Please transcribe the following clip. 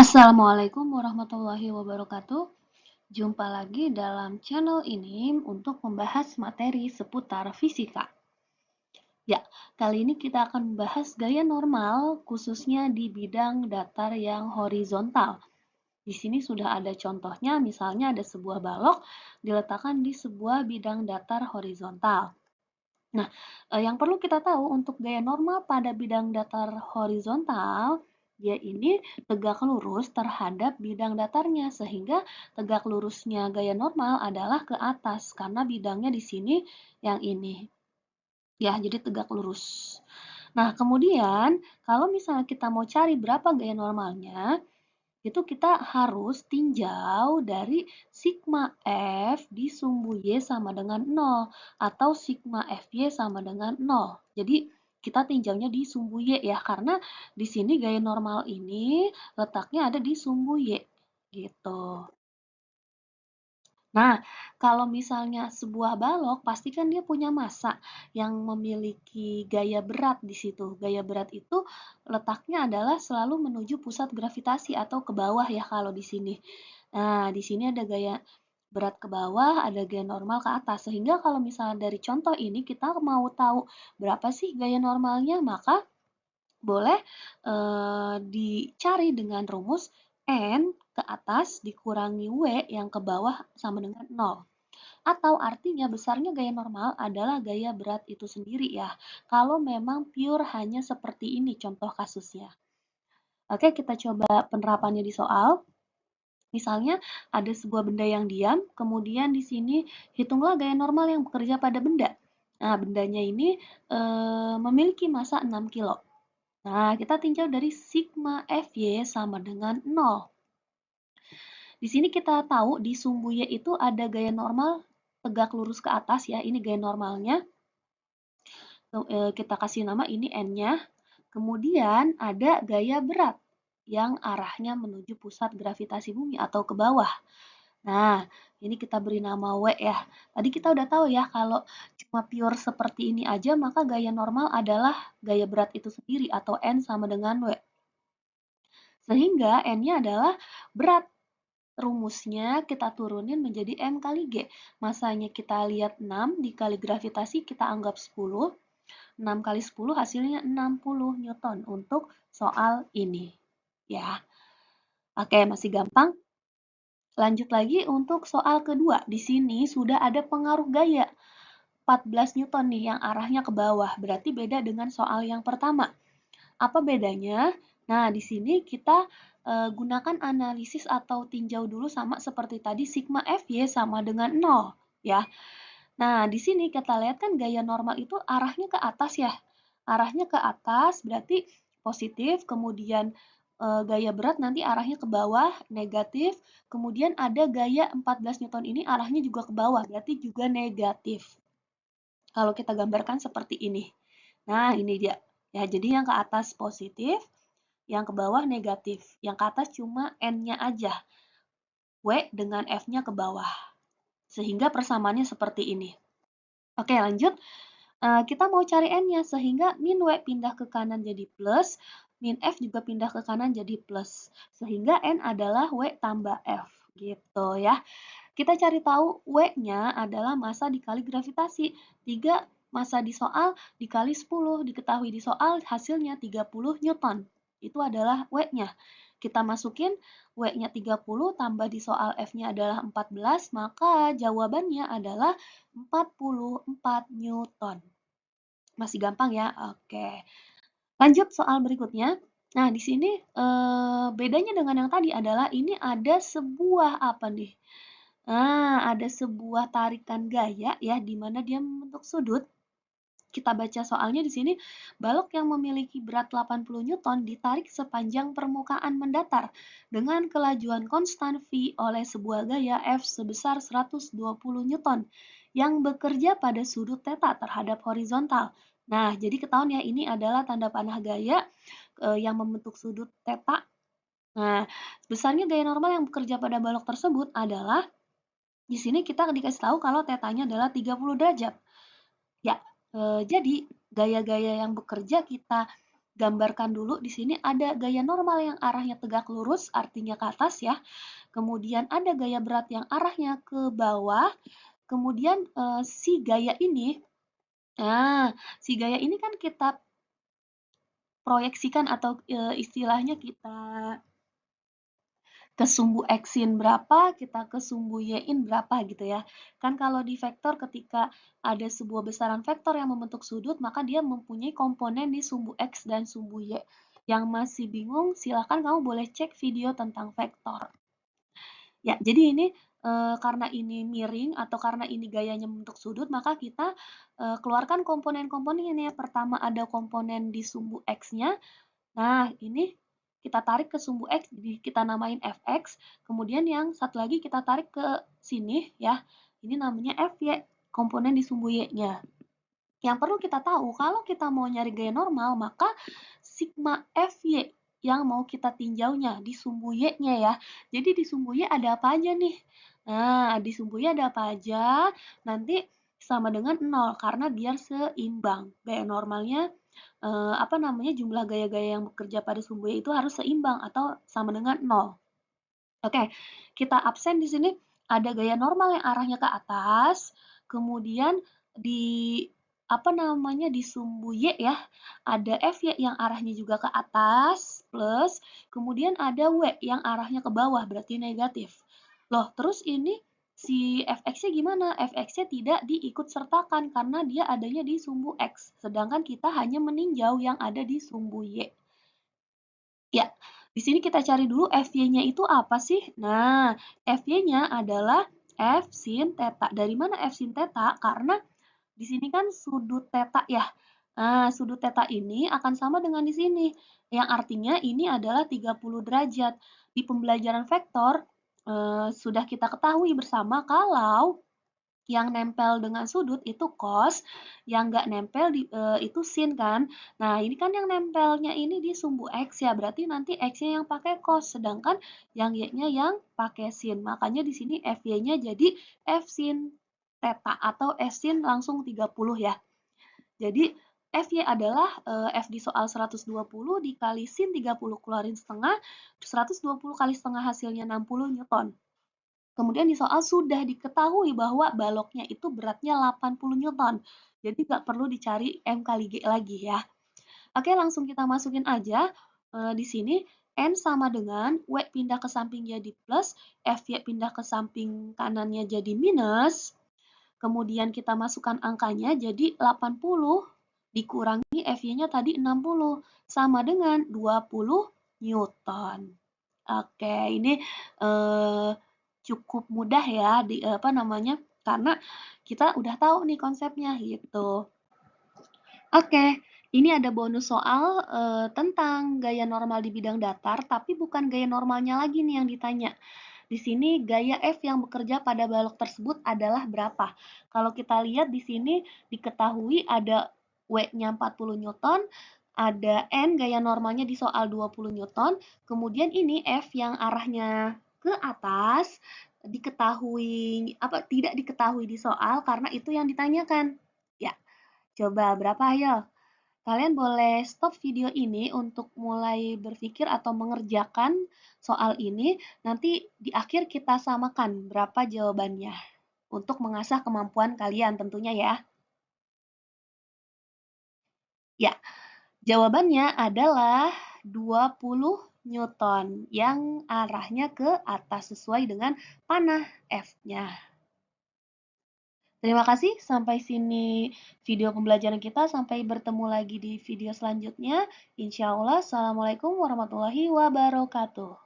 Assalamualaikum warahmatullahi wabarakatuh. Jumpa lagi dalam channel ini untuk membahas materi seputar fisika. Ya, kali ini kita akan membahas gaya normal khususnya di bidang datar yang horizontal. Di sini sudah ada contohnya, misalnya ada sebuah balok diletakkan di sebuah bidang datar horizontal. Nah, yang perlu kita tahu untuk gaya normal pada bidang datar horizontal, dia ini tegak lurus terhadap bidang datarnya, sehingga tegak lurusnya gaya normal adalah ke atas, karena bidangnya di sini yang ini. Ya, jadi tegak lurus. Nah, kemudian kalau misalnya kita mau cari berapa gaya normalnya, itu kita harus tinjau dari sigma F di sumbu Y sama dengan 0 atau sigma FY sama dengan 0. Jadi kita tinjaunya di sumbu Y ya, karena di sini gaya normal ini letaknya ada di sumbu Y gitu. Nah, kalau misalnya sebuah balok, pasti kan dia punya massa yang memiliki gaya berat di situ. Gaya berat itu letaknya adalah selalu menuju pusat gravitasi atau ke bawah ya kalau di sini. Nah, di sini ada gaya berat ke bawah, ada gaya normal ke atas. Sehingga kalau misalnya dari contoh ini kita mau tahu berapa sih gaya normalnya, maka boleh dicari dengan rumus N ke atas dikurangi W yang ke bawah sama dengan 0. Atau artinya besarnya gaya normal adalah gaya berat itu sendiri ya. Kalau memang pure hanya seperti ini contoh kasusnya. Oke, kita coba penerapannya di soal. Misalnya ada sebuah benda yang diam, kemudian di sini hitunglah gaya normal yang bekerja pada benda. Nah, bendanya ini memiliki massa 6 kilo. Nah, kita tinjau dari sigma Fy sama dengan 0. Di sini kita tahu di sumbu Y itu ada gaya normal tegak lurus ke atas ya, ini gaya normalnya. Kita kasih nama ini N-nya. Kemudian ada gaya berat yang arahnya menuju pusat gravitasi bumi atau ke bawah. Nah, ini kita beri nama W ya. Tadi kita udah tahu ya, kalau cuma pure seperti ini aja, maka gaya normal adalah gaya berat itu sendiri atau N sama dengan W. Sehingga N-nya adalah berat. Rumusnya kita turunin menjadi M kali G. Masanya kita lihat 6, dikali gravitasi kita anggap 10. 6 kali 10 hasilnya 60 Newton untuk soal ini. Ya. Oke, masih gampang. Lanjut lagi untuk soal kedua. Di sini sudah ada pengaruh gaya. 14 Newton nih yang arahnya ke bawah. Berarti beda dengan soal yang pertama. Apa bedanya? Nah, di sini kita gunakan analisis atau tinjau dulu sama seperti tadi sigma Fy sama dengan 0 ya. Nah, di sini kita lihat kan gaya normal itu arahnya ke atas ya. Arahnya ke atas berarti positif, kemudian gaya berat nanti arahnya ke bawah, negatif, kemudian ada gaya 14 Newton ini arahnya juga ke bawah, berarti juga negatif. Kalau kita gambarkan seperti ini. Nah, ini dia. Ya, jadi yang ke atas positif, yang ke bawah negatif. Yang ke atas cuma N-nya aja. W dengan F-nya ke bawah. Sehingga persamaannya seperti ini. Oke, lanjut. Kita mau cari N-nya, sehingga min W pindah ke kanan jadi plus, min F juga pindah ke kanan jadi plus. Sehingga N adalah W tambah F. Gitu ya. Kita cari tahu W-nya adalah massa dikali gravitasi. 3 massa di soal dikali 10. Diketahui di soal hasilnya 30 Newton. Itu adalah W-nya. Kita masukin W-nya 30 tambah di soal F-nya adalah 14, maka jawabannya adalah 44 Newton. Masih gampang ya? Oke. Lanjut soal berikutnya. Nah, di sini bedanya dengan yang tadi adalah ini ada sebuah apa nih? Nah, ada sebuah tarikan gaya ya, di mana dia membentuk sudut. Kita baca soalnya di sini, balok yang memiliki berat 80 Newton ditarik sepanjang permukaan mendatar dengan kelajuan konstan V oleh sebuah gaya F sebesar 120 Newton yang bekerja pada sudut theta terhadap horizontal. Nah, jadi ketahuan ya, ini adalah tanda panah gaya yang membentuk sudut theta. Nah, besarnya gaya normal yang bekerja pada balok tersebut adalah di sini kita dikasih tahu kalau tetanya adalah 30 derajat. Ya, jadi gaya-gaya yang bekerja kita gambarkan dulu di sini ada gaya normal yang arahnya tegak lurus, artinya ke atas ya. Kemudian ada gaya berat yang arahnya ke bawah. Kemudian si gaya ini kan kita proyeksikan atau istilahnya kita ke sumbu X-in berapa, kita ke sumbu Y-in berapa gitu ya. Kan kalau di vektor ketika ada sebuah besaran vektor yang membentuk sudut, maka dia mempunyai komponen di sumbu X dan sumbu Y. Yang masih bingung, silakan kamu boleh cek video tentang vektor. Ya, jadi ini karena ini miring atau karena ini gayanya membentuk sudut, maka kita keluarkan komponen-komponennya. Pertama ada komponen di sumbu X-nya. Nah, ini kita tarik ke sumbu X, jadi kita namain Fx. Kemudian yang satu lagi kita tarik ke sini ya. Ini namanya Fy, komponen di sumbu Y-nya. Yang perlu kita tahu, kalau kita mau nyari gaya normal, maka sigma Fy yang mau kita tinjaunya di sumbu Y-nya ya. Jadi di sumbu Y ada apa aja nih? Nah, di sumbu Y ada apa aja? Nanti sama dengan 0 karena biar seimbang. Gaya normalnya jumlah gaya-gaya yang bekerja pada sumbu Y itu harus seimbang atau sama dengan 0. Oke, kita absen di sini ada gaya normal yang arahnya ke atas, kemudian di di sumbu Y ya, ada Fy yang arahnya juga ke atas, plus, kemudian ada W yang arahnya ke bawah, berarti negatif. Loh, terus ini si Fx-nya gimana? Fx-nya tidak diikut sertakan karena dia adanya di sumbu X, sedangkan kita hanya meninjau yang ada di sumbu Y. Ya, di sini kita cari dulu Fy-nya itu apa sih? Nah, Fy-nya adalah F sin theta. Dari mana F sin theta? Karena di sini kan sudut theta ya. Nah, sudut theta ini akan sama dengan di sini. Yang artinya ini adalah 30 derajat. Di pembelajaran vektor, sudah kita ketahui bersama kalau yang nempel dengan sudut itu cos, yang nggak nempel itu sin kan. Nah, ini kan yang nempelnya ini di sumbu X ya, berarti nanti X-nya yang pakai cos, sedangkan yang Y-nya yang pakai sin. Makanya di sini FY-nya jadi F sin theta atau F sin langsung 30 ya. Jadi FY adalah F di soal 120 dikali sin 30 keluarin setengah, 120 kali setengah hasilnya 60 Newton. Kemudian di soal sudah diketahui bahwa baloknya itu beratnya 80 Newton. Jadi nggak perlu dicari M kali G lagi ya. Oke, langsung kita masukin aja. Di sini N sama dengan W pindah ke samping jadi plus, FY pindah ke samping kanannya jadi minus. Kemudian kita masukkan angkanya jadi 80 dikurangi FY-nya tadi 60 sama dengan 20 Newton. Oke, ini eh, cukup mudah ya karena kita udah tahu nih konsepnya gitu. Oke, ini ada bonus soal tentang gaya normal di bidang datar, tapi bukan gaya normalnya lagi nih yang ditanya. Di sini gaya F yang bekerja pada balok tersebut adalah berapa? Kalau kita lihat di sini diketahui ada W-nya 40 Newton, ada N gaya normalnya di soal 20 Newton, kemudian ini F yang arahnya ke atas tidak diketahui di soal karena itu yang ditanyakan. Ya, coba berapa ayo? Kalian boleh stop video ini untuk mulai berpikir atau mengerjakan soal ini. Nanti di akhir kita samakan berapa jawabannya untuk mengasah kemampuan kalian tentunya ya. Ya, jawabannya adalah 20 Newton yang arahnya ke atas sesuai dengan panah F-nya. Terima kasih, sampai sini video pembelajaran kita. Sampai bertemu lagi di video selanjutnya. Insya Allah, Assalamualaikum warahmatullahi wabarakatuh.